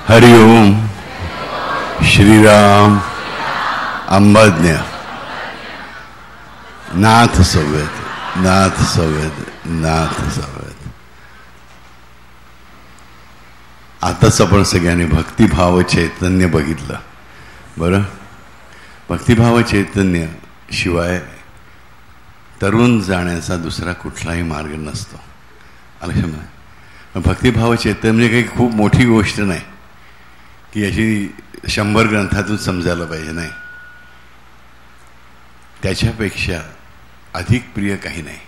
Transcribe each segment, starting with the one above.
हरि ओम. श्रीराम अंबज्ञ नाथ सव्यत नाथ सव्यत नाथ सव्यत. आताच आपण सगळ्यांनी भक्तिभाव चैतन्य बघितलं. बरं, भक्तिभाव चैतन्य शिवाय तरुण जाण्याचा दुसरा कुठलाही मार्ग नसतो. लक्षात. भक्तिभाव चैतन्य म्हणजे काही खूप मोठी गोष्ट नाही की अशी 100 ग्रंथातून समजायला पाहिजे. नाही, त्याच्यापेक्षा अधिक प्रिय काही नाही,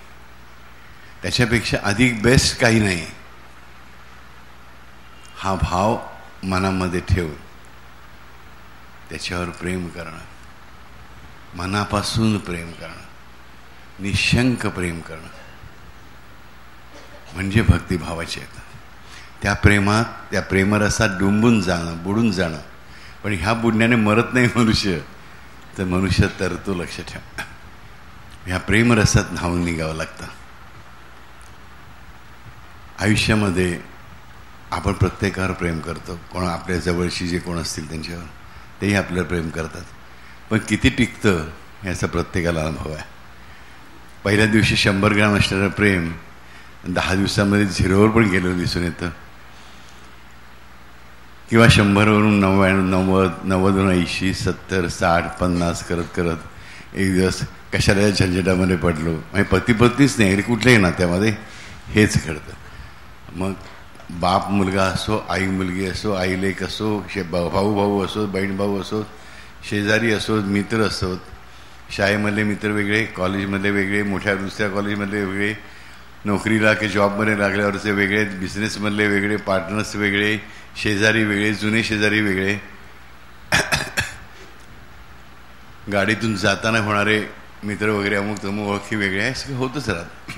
त्याच्यापेक्षा अधिक बेस्ट काही नाही. हा भाव मनामध्ये ठेवून त्याच्यावर प्रेम करणं, मनापासून प्रेम करणं, निशंक प्रेम करणं म्हणजे भक्तिभावाचे येतात. त्या प्रेमात, त्या प्रेमरसात डुंबून जाणं, बुडून जाणं. पण ह्या बुडण्याने मरत नाही मनुष्य, तर मनुष्य तरतो. लक्ष ठेवा, ह्या प्रेमरसात न्हावून निघावं लागतं. आयुष्यामध्ये आपण प्रत्येकावर प्रेम करतो. कोण आपल्या जवळशी जे कोण असतील त्यांच्यावर, तेही आपल्याला प्रेम करतात. पण किती टिकतं याचा प्रत्येकाला अनुभव आहे. पहिल्या दिवशी 100 ग्रॅम असणारं प्रेम 10 दिवसामध्ये 0वर पण गेलं दिसून येतं. किंवा 100वरून 90, 90वरून 80, 70, 60, 50 करत करत एक दिवस कशाला या झंझटामध्ये पडलो. म्हणजे पती पत्नीच नाही, कुठल्याही नात्यामध्ये हेच घडतं. मग बाप मुलगा असो, आई मुलगी असो, आई लेक असो, भाऊ भाऊ असो, बहीण भाऊ असो, शेजारी असो, मित्र असोत, शाळेमधले मित्र वेगळे, कॉलेजमधले वेगळे, मोठ्या दुसऱ्या कॉलेजमधले वेगळे, नोकरीला की जॉबमध्ये लागल्यावरचे वेगळे, बिझनेसमधले वेगळे, पार्टनर्स वेगळे, शेजारी वेगळे, जुने शेजारी वेगळे, गाडीतून जाताना होणारे मित्र वगैरे, अमुक तमुक ओळखी वेगळे, हे सगळं होतच राहत.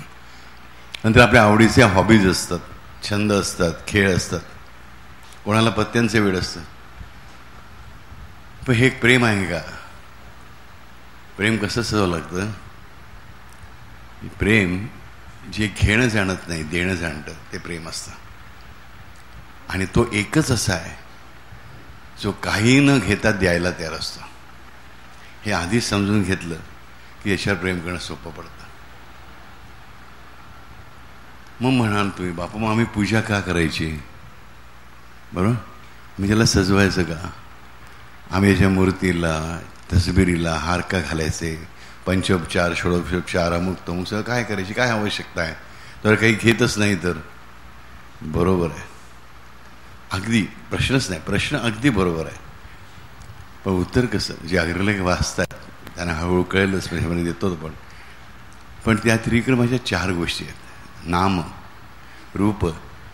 नंतर आपल्या आवडीचे हॉबीज असतात, छंद असतात, खेळ असतात, कोणाला पत्त्यांचे वेळ असतं. पण हे प्रेम आहे का? प्रेम कसं सजावं लागतं? प्रेम जे घेणं जाणत नाही, देणं जाणतं, ते प्रेम असतं. आणि तो एकच असा आहे जो काही न घेता द्यायला तयार असतो. हे आधीच समजून घेतलं की याच्यावर प्रेम करणं सोपं पडतं. मग म्हणाल तुम्ही, बापू मग आम्ही पूजा का करायची? बरोबर, मी त्याला सजवायचं का? आम्ही याच्या मूर्तीला, तसबिरीला हार का घालायचे? पंचोपचार, षोडोपचार, अमुक तमुक सगळं काय करायची? काय आवश्यकता आहे? तर काही घेतच नाही तर? बरोबर आहे, अगदी प्रश्नच नाही, प्रश्न अगदी बरोबर आहे. पण उत्तर कसं? जे अग्रलेख वाचतात त्यांना हळूहळू कळेलच, म्हणजे देतो. पण त्या त्रिक्रमाच्या 4 गोष्टी आहेत: नाम, रूप,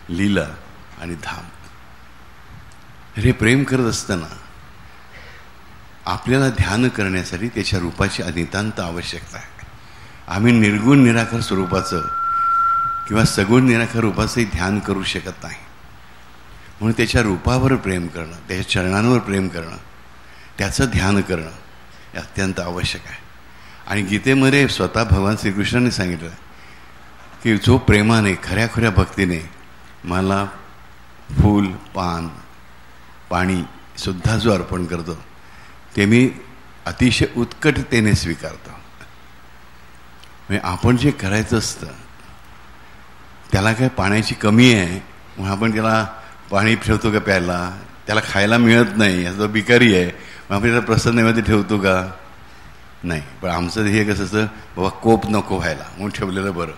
लीला आणि धाम. हे प्रेम करत असताना आपल्याला ध्यान करण्यासाठी त्याच्या रूपाची नितांत आवश्यकता आहे. आम्ही निर्गुण निराकार स्वरूपाचं किंवा सगुण निराकार रूपाचंही ध्यान करू शकत नाही. म्हणून त्याच्या रूपावर प्रेम करणं, त्याच्या चरणांवर प्रेम करणं, त्याचं ध्यान करणं हे अत्यंत आवश्यक आहे. आणि गीतेमध्ये स्वतः भगवान श्रीकृष्णाने सांगितलं की जो प्रेमाने, खऱ्या खऱ्या भक्तीने मला फूल, पान, पाणी सुद्धा जो अर्पण करतो ते मी अतिशय उत्कटतेने स्वीकारतो. म्हणजे आपण जे करायचं असतं त्याला काय पाण्याची कमी आहे म्हणून आपण त्याला पाणी ठेवतो का प्यायला? त्याला खायला मिळत नाही, तो भिकारी आहे मग आपण त्याला प्रसन्नमध्ये ठेवतो का? नाही. पण आमचं हे कसं असतं, बाबा कोप नको व्हायला म्हणून ठेवलेलं बरं.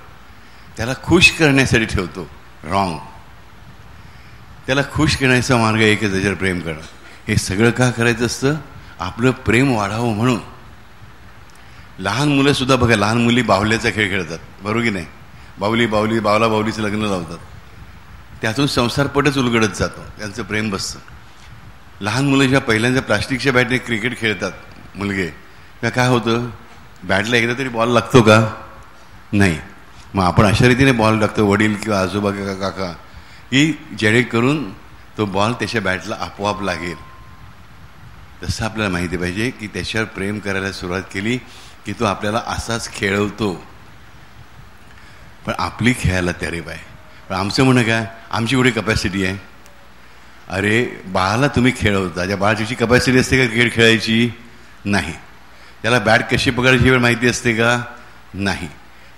त्याला खुश करण्यासाठी ठेवतो, रॉंग. त्याला खुश करण्याचा मार्ग एकच, त्याच्यावर प्रेम करणं. हे सगळं का करायचं असतं? आपलं प्रेम वाढावं म्हणून. लहान मुलं सुद्धा बघा, लहान मुली बाहुल्याचा खेळ खेळतात, बरोबर की नाही? बाहुली बाहुली, बावला बाहुलीचं लग्न लावतात, त्यातून संसारपटच उलगडत जातो, त्यांचं प्रेम बसतं. लहान मुलं जेव्हा पहिल्यांदा प्लास्टिकच्या बॅटने क्रिकेट खेळतात मुलगे, तेव्हा काय होतं? बॅटला एकदा तरी बॉल लागतो का? नाही. मग आपण अशा रीतीने बॉल टाकतो, वडील किंवा आजोबा किंवा काका, की जेणेकरून तो बॉल त्याच्या बॅटला आपोआप लागेल. तसं आपल्याला माहिती पाहिजे की त्याच्यावर प्रेम करायला सुरुवात केली की तो आपल्याला असाच खेळवतो. पण आपली खेळायला तयारी पाहिजे. पण आमचं म्हणणं काय? आमची एवढी कपॅसिटी आहे, अरे बाळाला तुम्ही खेळवता, त्या बाळाची कपॅसिटी असते का क्रिकेट खेळायची? नाही. त्याला बॅट कशी पकडायची वेळ माहिती असते का? नाही.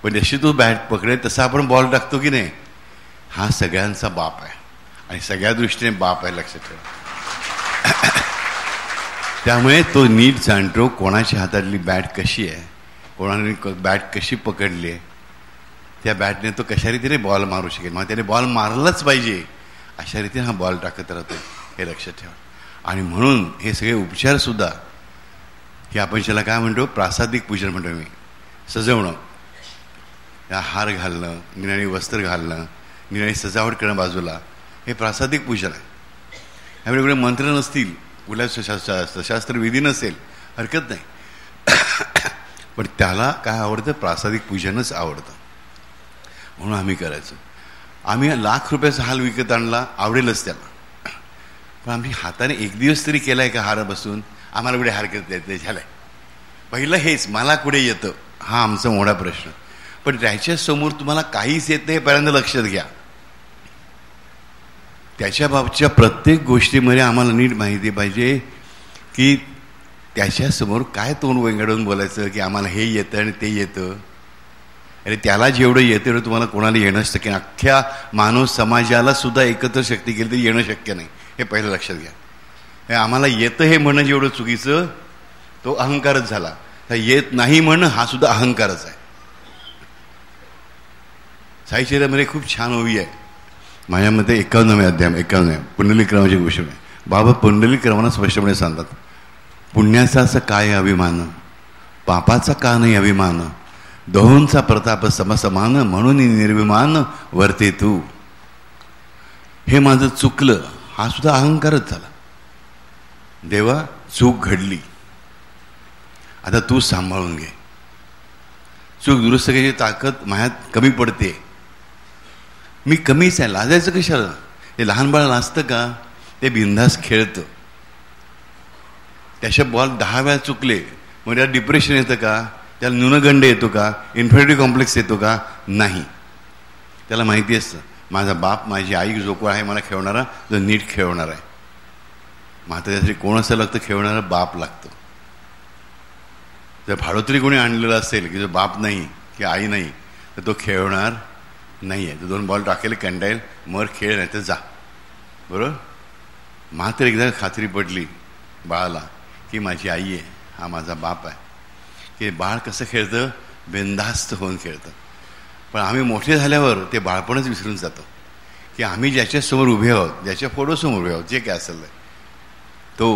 पण जशी तू बॅट पकडेल तसा आपण बॉल टाकतो की नाही. हा सगळ्यांचा बाप आहे आणि सगळ्या दृष्टीने बाप आहे, लक्षात ठेवा. त्यामुळे तो नीट जाणतो कोणाच्या हातातली बॅट कशी आहे, कोणाने बॅट कशी पकडली आहे. त्या बॅटने तो कशा रीतीने बॉल मारू शकेल, मग त्याने बॉल मारलाच पाहिजे अशा रीतीने हा बॉल टाकत राहतो, हे लक्षात ठेवा. आणि म्हणून हे सगळे उपचारसुद्धा हे आपण त्याला काय म्हणतो, प्रासादिक पूजन म्हणतो मी. सजवणं, या हार घालणं, निराळी वस्त्र घालणं, निराळी सजावट करणं बाजूला, हे प्रासादिक पूजन आहे. ह्यामुळे एवढे मंत्र नसतील, कुठल्या सशास्त्र विधी नसेल, हरकत नाही. पण त्याला काय आवडतं, प्रासादिक पूजनच आवडतं. म्हणून आम्ही करायचं. आम्ही ₹1,00,000 हाल विकत आणला, आवडेलच त्याला, पण आम्ही हाताने एक दिवस तरी केलाय का हार बसून? आम्हाला कुठे हार करता येते, झालंय. पहिलं हेच, मला कुठे येतं, हा आमचा मोठा प्रश्न. पण त्याच्यासमोर तुम्हाला काहीच येत नाही, पहिल्यांदा लक्षात घ्या. त्याच्या बाबतच्या प्रत्येक गोष्टीमध्ये आम्हाला नीट माहिती पाहिजे की त्याच्यासमोर काय तोंड वेंगडून बोलायचं की आम्हाला हे येतं आणि ते येतं. अरे त्याला जेवढं येतं तेवढं तुम्हाला कोणाला येणं शक्य नाही. अख्ख्या मानव समाजाला सुद्धा एकत्र शक्ती केली तरी येणं शक्य नाही, हे पहिलं लक्षात घ्या. आम्हाला येतं हे म्हणणं जेवढं चुकीचं, तो अहंकारच झाला. तर येत नाही म्हणणं हा सुद्धा अहंकारच आहे. साईचर्यामध्ये खूप छान ओवी आहे, माझ्या मते 51 अध्याय, 51 पुंडलिकक्रमाची गोष्ट आहे. बाबा पुंडलिकक्रमांना स्पष्टपणे सांगतात, पुण्याचा असं काय अभिमान, पापाचा का नाही अभिमान, दोहोंचा प्रताप समसमान, म्हणून निर्विमान वर्ते तू. हे माझं चुकलं, हा सुद्धा अहंकारच झाला. देवा चूक घडली, आता तू सांभाळून घे. चूक दुरुस्त करायची ताकद माझ्यात कमी पडते, मी कमीच आहे, लाजायचं कशाला? ते लहान बाळ लाजतं का? ते बिनधास्त खेळतं. त्याच्या बॉल 10 वेळा चुकले मग त्याला डिप्रेशन येतं का? त्याला न्यूनगंड येतो का? इन्फिरिटी कॉम्प्लेक्स येतो का? नाही. त्याला माहिती असतं माझा बाप, माझी आई जो कोण आहे मला खेळणारा, जो नीट खेळवणार आहे. मात्र त्यासाठी कोण असं लागतं, खेळणारा बाप लागतो. जर भाडोत्री कोणी आणलेलं असेल की जो बाप नाही की आई नाही, तर तो खेळवणार नाही आहे. तो 2 बॉल टाकेल, कंटाळेल, मर खेळ नाही तर जा, बरोबर. मात्र एकदा खात्री पडली बाळाला की माझी आई आहे, हा माझा बाप आहे, की बाळ कसं खेळतं, बिनधास्त होऊन खेळतं. पण आम्ही मोठे झाल्यावर ते बाळपणच विसरून जातो की आम्ही ज्याच्यासमोर उभे आहोत, ज्याच्या फोटोसमोर उभे आहोत, जे काय असेल तो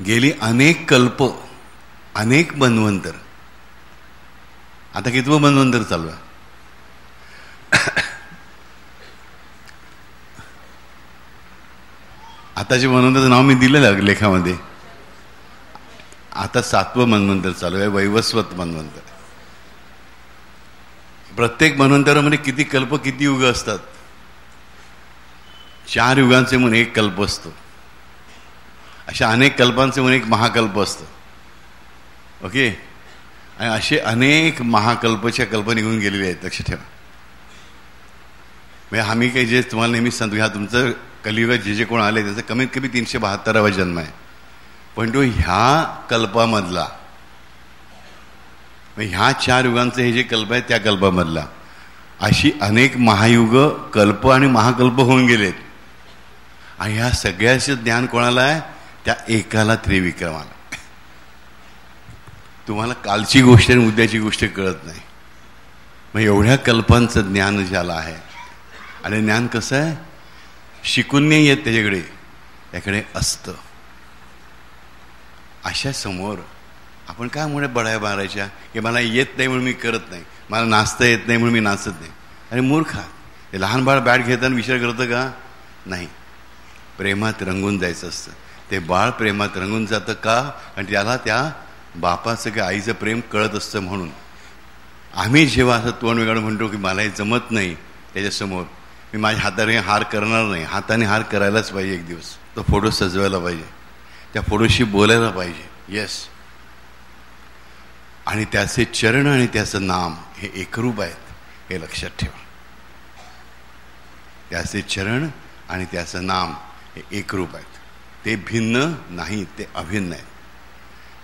गेली अनेक कल्प, अनेक मन्वंतर, आता कितवं मन्वंतर चालू आहे? आताचे मन्वंतरचं नाव मी दिलेलं लेखामध्ये. आता 7वं मन्वंतर चालू आहे, वैवस्वत मन्वंतर. प्रत्येक मन्वंतरामध्ये किती कल्प, किती युग असतात? 4 युगांचे म्हणून एक कल्प असतो, अशा अनेक कल्पांचे म्हणून एक महाकल्प असतो. ओके. आणि असे अनेक महाकल्पच्या कल्प निघून गेलेले आहेत, लक्ष ठेवा. म्हणजे आम्ही काही जे तुम्हाला नेहमीच सांगतो, ह्या तुमचं कलियुगात जे जे कोण आले त्यांचा कमीत कमी 372वा जन्म आहे. पण तो ह्या कल्पामधला, ह्या 4 युगांचे हे जे कल्प आहेत त्या कल्पामधला, अशी अनेक महायुग, कल्प आणि महाकल्प होऊन गेलेत. आणि ह्या सगळ्याचं ज्ञान कोणाला आहे? त्या एकाला, त्रिविक्रमाला. तुम्हाला कालची गोष्ट आणि उद्याची गोष्ट कळत नाही. मग एवढ्या कल्पांचं ज्ञान ज्याला आहे, आणि ज्ञान कसं आहे, शिकून नाही येत त्याच्याकडे, त्याकडे असतं. अशा समोर आपण काय म्हणून बढाया मारायच्या की मला येत नाही म्हणून मी करत नाही, मला नाचता येत नाही म्हणून मी नाचत नाही. अरे मूर्खा, हे लहान बाळ बॅट घेताना विचार करतं का? नाही. प्रेमात रंगून जायचं असतं. ते बाळ प्रेमात रंगून जातं का? आणि त्याला त्या बापाचं किंवा आईचं प्रेम कळत असतं. म्हणून आम्ही जेव्हा असं तोंड वेगाडून म्हणतो की मला हे जमत नाही, त्याच्यासमोर मी माझ्या हाताने हार करणार नाही, हाताने हार करायलाच पाहिजे. एक दिवस तो फोटो सजवायला पाहिजे, त्या फोटोशी बोलायला पाहिजे. येस. आणि त्याचे चरण आणि त्याचं नाम हे एकरूप आहेत, हे लक्षात ठेवा. त्याचे चरण आणि त्याचं नाम हे एकरूप आहेत. ते भिन्न नाही, ते अभिन्न आहेत.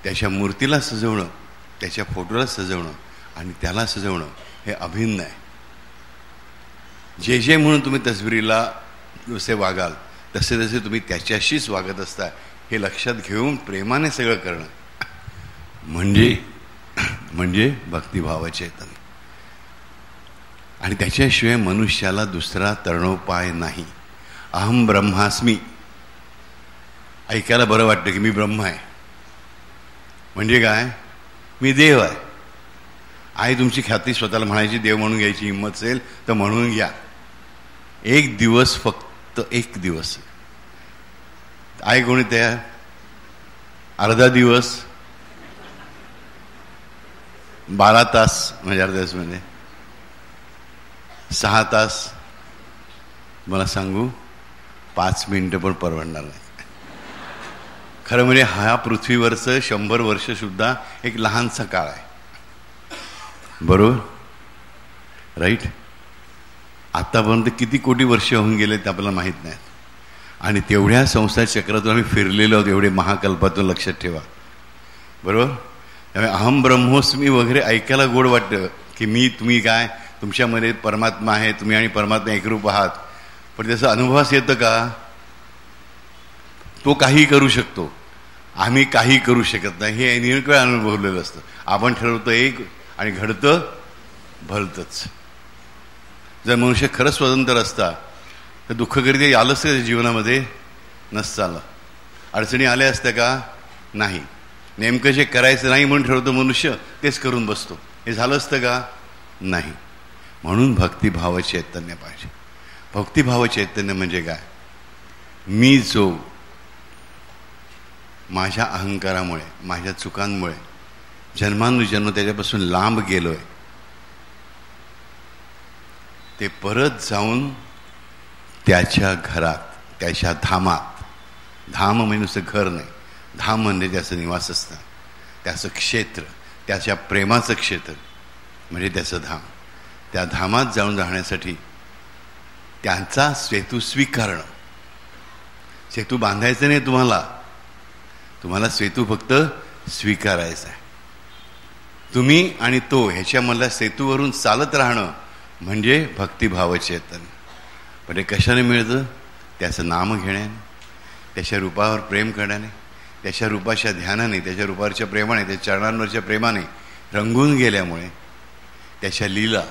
त्याच्या मूर्तीला सजवणं, त्याच्या फोटोला सजवणं आणि त्याला सजवणं हे अभिन्न आहे. जे जे म्हणून तुम्ही तस्बिरीला जसे वागाल तसे तसे तुम्ही त्याच्याशीच वागत असता हे लक्षात घेऊन प्रेमाने सगळं करणं म्हणजे भक्तिभाव चैतन्य. आणि त्याच्याशिवाय मनुष्याला दुसरा तरणोपाय नाही. अहम ब्रह्मास्मी ऐकायला बरं वाटतं की मी ब्रह्म आहे. म्हणजे काय? मी देव आहे. तुमची ख्याती स्वतःला म्हणायची, देव म्हणून घ्यायची हिंमत असेल तर म्हणून घ्या. एक दिवस, फक्त एक दिवस आहे. कोणी तयार? अर्धा दिवस, 12 तास म्हणजे अर्धा दिवस म्हणजे 6 तास. मला सांगू, 5 मिनिटं पण परवडणार नाही. खरं म्हणजे हा पृथ्वीवरचं 100 वर्ष सुद्धा एक लहानसा काळ आहे. बरोबर? राईट? आतापर्यंत किती कोटी वर्ष होऊन गेले ते आपल्याला माहीत नाहीत. आणि तेवढ्या संसार चक्रातून आम्ही फिरलेलो आहोत, एवढे महाकल्पातून. लक्षात ठेवा. बरोबर? त्यामुळे अहम ब्रह्मोस्मी वगैरे ऐकायला गोड वाटतं की मी, तुम्ही काय, तुमच्यामध्ये परमात्मा आहे, तुम्ही आणि परमात्मा एकरूप आहात. पण त्याचा अनुभवास येतं का? तो काही करू शकतो, आम्ही काही करू शकत नाही. हे अनेक वेळा अनुभवलेलं असतं. आपण ठरवतो एक आणि घडतं भलतंच. जर मनुष्य खरंच स्वतंत्र असता तर दुःख कधी आलंच का जीवनामध्ये? नसतं आलं. अडचणी आल्या असत्या का? नाही. नेमकं जे करायचं नाही म्हणून ठरवतो मनुष्य, तेच करून बसतो. हे झालं असतं का? नाही. म्हणून भक्तिभाव चैतन्य पाहिजे. भक्तिभाव चैतन्य म्हणजे काय? मी जो माझ्या अहंकारामुळे, माझ्या चुकांमुळे जन्मानुजन्म त्याच्यापासून लांब गेलोय, ते परत जाऊन त्याच्या घरात, त्याच्या धामात, धाम म्हणजे नुसतं घर नाही, धाम म्हणजे त्याचं निवासस्थान, त्याचं क्षेत्र, त्याच्या प्रेमाचं क्षेत्र म्हणजे त्याचं धाम. त्या धामात जाऊन राहण्यासाठी त्यांचा सेतू स्वीकारणं. सेतू बांधायचं नाही तुम्हाला सेतू फक्त स्वीकारायचा आहे. तुम्ही आणि तो ह्याच्यामधल्या सेतूवरून चालत राहणं म्हणजे भक्तिभाव चैतन्य. पण हे कशाने मिळतं? त्याचं नाम घेण्याने, त्याच्या रूपावर प्रेम करण्याने, त्याच्या रूपाच्या ध्यानाने, त्याच्या रूपावरच्या प्रेमाने, त्याच्या चरणांवरच्या प्रेमाने रंगून गेल्यामुळे, त्याच्या लीला,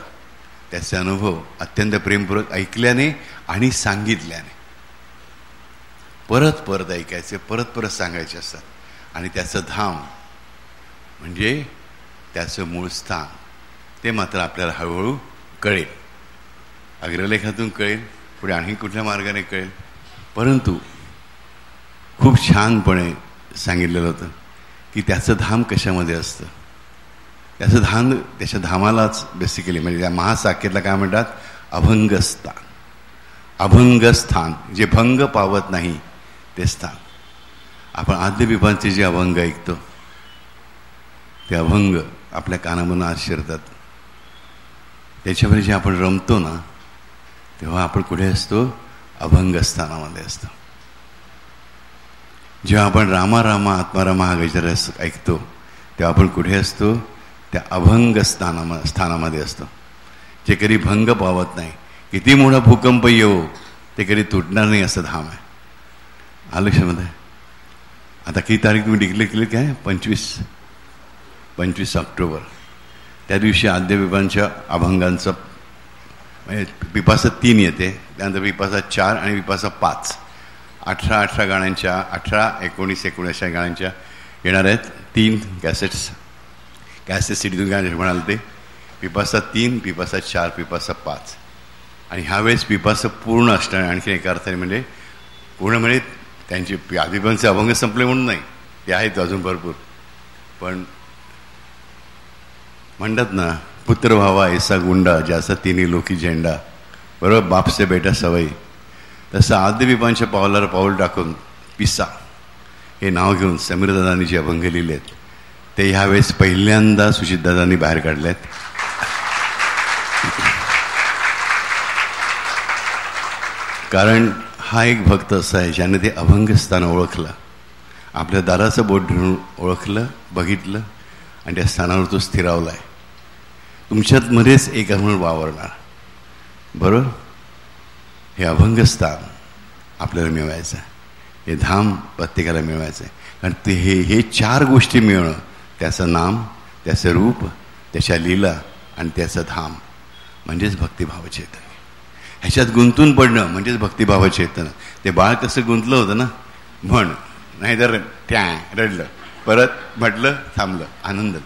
त्याचे अनुभव अत्यंत प्रेमपूर्वक ऐकल्याने आणि सांगितल्याने. परत परत ऐकायचे, परत परत सांगायचे असतात. आणि त्याचं धाम म्हणजे त्याचं मूळ स्थान, ते मात्र आपल्याला हळूहळू कळेल. अग्रलेखातून कळेल, पुढे आणखी कुठल्या मार्गाने कळेल. परंतु खूप छानपणे सांगितलेलं होतं की त्याचं धाम कशामध्ये असतं. त्याचं धाम, त्याच्या धामालाच बेसिकली म्हणजे त्या महासाख्येतला काय म्हणतात? अभंगस्थान. अभंगस्थान, जे भंग पावत नाही ते स्थान. आपण आद्यविपांचे जे अभंग ऐकतो ते अभंग आपल्या कानामधून आत शिरतात. त्याच्यावर जे आपण रमतो ना, तेव्हा आपण कुठे असतो? अभंगस्थानामध्ये असतो. जेव्हा आपण रामा रामा आत्मारामा हा गजर ऐकतो तेव्हा आपण कुठे असतो? त्या अभंग स्थानामध्ये असतो, जे कधी भंग पावत नाही. किती मोठा भूकंप येऊ ते कधी तुटणार नाही असं धाम आहे. आलं लक्षामध्ये? आता किती तारीख तुम्ही डिक्लेअर केली काय? 25 ऑक्टोबर. त्या दिवशी आद्यविपांच्या अभंगांचं म्हणजे पिपासा 3 येते, त्यानंतर पिपासा 4 आणि पिपासा 5. 18 गाण्यांच्या, 18, 19, 19 गाण्यांच्या येणार आहेत. 3 कॅसेट सिडीतून गाणे म्हणाल ते. पिपासा 3, पिपासा 4, पिपासा 5. आणि ह्यावेळेस पिपासा पूर्ण असणार. आणखी एका अर्थाने म्हणजे पूर्ण म्हणजे त्यांचे आदिपांचे अभंग संपले म्हणून नाही, ते आहेत अजून भरपूर. पण म्हणतात ना, पुत्र व्हावा ऐसा गुंडा ज्याचा तिन्ही लोकी झेंडा, बरोबर, बापसे बेटा सवई. तसं आद्यविपांच्या पावलावर पाऊल टाकून पिसा हे नाव घेऊन समीरदादांनी जे अभंग लिहिले आहेत ते ह्यावेळेस पहिल्यांदा सुचितदादांनी बाहेर काढले आहेत. कारण हा एक भक्त असा आहे ज्याने ते अभंग स्थान ओळखलं, आपल्या दाराचं बोट धरून ओळखलं, बघितलं आणि त्या स्थानावर तो स्थिरावला आहे. तुमच्यात मध्येच एक म्हणून वावरणार. बरोबर, हे अभंग स्थान आपल्याला मिळवायचं आहे, हे धाम प्रत्येकाला मिळवायचं आहे. कारण ते हे चार गोष्टी मिळणं, त्याचं नाम, त्याचं रूप, त्याच्या लीला आणि त्याचं धाम म्हणजेच भक्तिभाव चैतन्य. ह्याच्यात गुंतून पडणं म्हणजेच भक्तिभाव चैतन्य. ते बाळ कसं गुंतलं होतं ना, म्हण नाहीतर त्या रडलं, परत म्हटलं थांबलं, आनंद.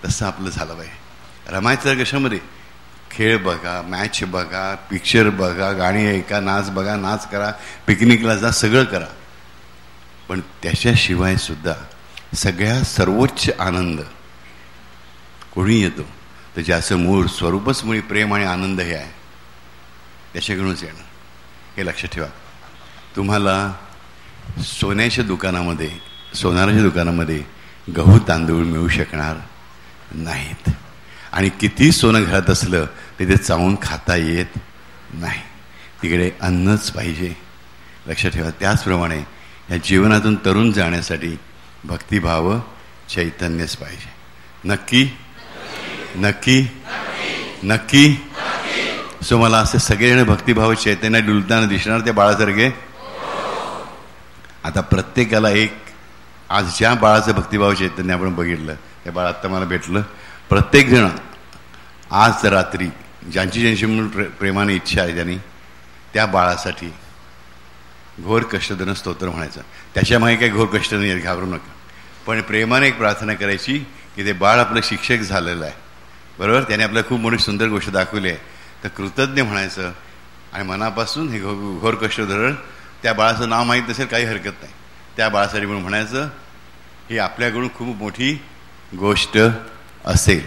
तसं आपलं झालं पाहिजे. रमायचं कशामध्ये? खेळ बघा, मॅच बघा, पिक्चर बघा, गाणी ऐका, नाच बघा, नाच करा, पिकनिकला जा, सगळं करा. पण त्याच्याशिवाय सुद्धा सगळ्या सर्वोच्च आनंद कोणी येतो तर ज्याचं मूळ स्वरूपच मुळी प्रेम आणि आनंद हे आहे, त्याच्याकडूनच येणं. हे लक्षात ठेवा. तुम्हाला सोन्याच्या दुकानामध्ये, सोनाराच्या दुकानामध्ये गहू तांदूळ मिळू शकणार नाहीत. आणि किती सोनं घरात असलं तिथे चावून खाता येत नाही. तिकडे अन्नच पाहिजे. लक्षात ठेवा. त्याचप्रमाणे या जीवनातून तरुण जाण्यासाठी भक्तिभाव चैतन्यच पाहिजे. नक्की नक्की नक्की. सो मला असे सगळेजण भक्तिभाव चैतन्य डुलताना दिसणार त्या बाळासारखे. आता प्रत्येकाला एक, आज ज्या बाळाचं भक्तिभाव चैतन्य आपण बघितलं, त्या बाळ आत्ता मला भेटलं. प्रत्येकजण आज रात्री ज्यांची ज्यांची म्हणून प्रेमाने इच्छा आहे त्यांनी त्या बाळासाठी घोर कष्टधन स्तोत्र म्हणायचं. त्याच्यामागे काही घोर कष्ट नाही, घाबरू नका. पण प्रेमाने एक प्रार्थना करायची की ते बाळ आपलं शिक्षक झालेलं आहे, बरोबर, त्याने आपल्याला खूप मोठी सुंदर गोष्ट दाखवली आहे, तर कृतज्ञ म्हणायचं. आणि मनापासून हे घोर कष्ट धरण, त्या बाळाचं नाव माहीत नसेल काही हरकत नाही, त्या बाळासाठी म्हणून म्हणायचं ही आपल्याकडून खूप मोठी गोष्ट असेल.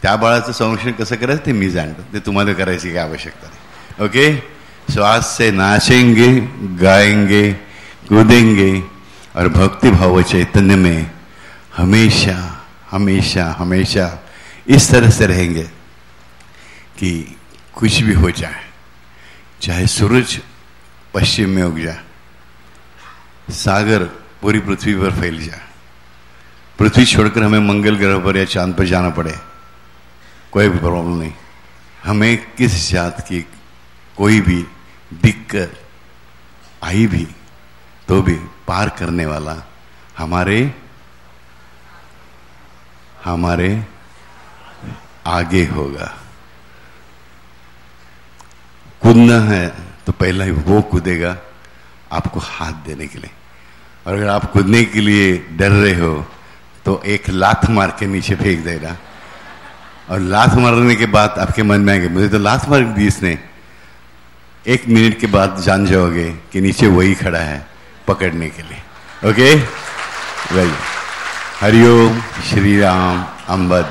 त्या बाळाचं संरक्षण कसं करायचं ते मी जाणतो, ते तुम्हाला करायची काही आवश्यकता नाही. ओके. सो आज से नाचेंगे, गाएंगे, कूदेंगे और भक्ति भाव चैतन्य में हमेशा हमेशा हमेशा इस तरह से रहेंगे कि कुछ भी हो जाए, चाहे सूरज पश्चिम में उग जाए, सागर पूरी पृथ्वी पर फैल जाए, पृथ्वी छोड़कर हमें मंगल ग्रह पर या चांद पर जाना पड़े, कोई भी प्रॉब्लम नहीं. हमें किस जात की कोई भी दिक्कत आई भी तो भी पार करने वाला हमारे आगे होगा. कूदना है तो पहला ही वो कूदेगा आपको हाथ देने के लिए. और अगर आप कूदने के लिए डर रहे हो तो एक लात मार के नीचे फेंक देगा. और लात मारने के बाद आपके मन में आएंगे मुझे तो लात मार दी इसने. 1 मिनट के बाद जान जाओगे कि नीचे वही खड़ा है पकड़ने के लिए. ओके. वेल, हरिओम, श्री राम, अंबद.